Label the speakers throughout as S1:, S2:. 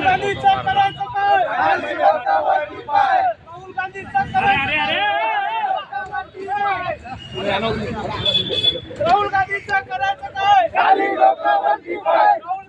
S1: गांधीचा करायचं काय? राहुल गांधीचा करायचं राहुल गांधीचा करायचं काय? राहुल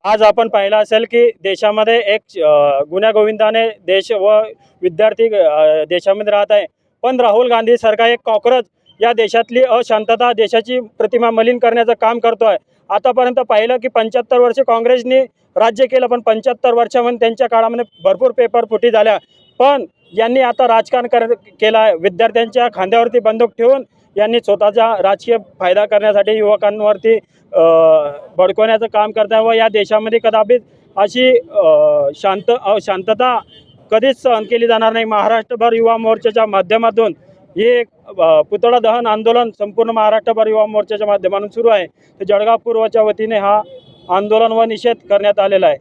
S2: आज आपण पाहिलं असेल की देशामध्ये एक गुण्यागोविंदाने देश व विद्यार्थी देशामध्ये राहत आहे, पण राहुल गांधी सारखा एक कॉकरोच या देशातली अशांतता, देशाची प्रतिमा मलिन करण्याचं काम करतोय। आतापर्यंत पाहिलं की 75 वर्षे काँग्रेसने राज्य केलं, पण 75 वर्षामध्ये त्यांच्या काळामध्ये भरपूर पेपर फुटी झाल्या, पण यांनी आता राजकारण केलं आहे। विद्यार्थ्यांच्या खांद्यावरती बंदूक ठेवून यांनी स्वतःचा राजकीय फायदा करण्यासाठी युवकांवरती भडकवण्याचं काम करतात व या देशामध्ये कदाचित अशी अशांतता कधीच सहन केली जाणार नाही। महाराष्ट्रभर युवा मोर्चाच्या माध्यमातून हे पुतळा दहन आंदोलन संपूर्ण महाराष्ट्रभर युवा मोर्चाच्या माध्यमातून सुरू आहे। तर जळगाव पूर्वच्या वतीने हा आंदोलन व निषेध करण्यात आलेला आहे।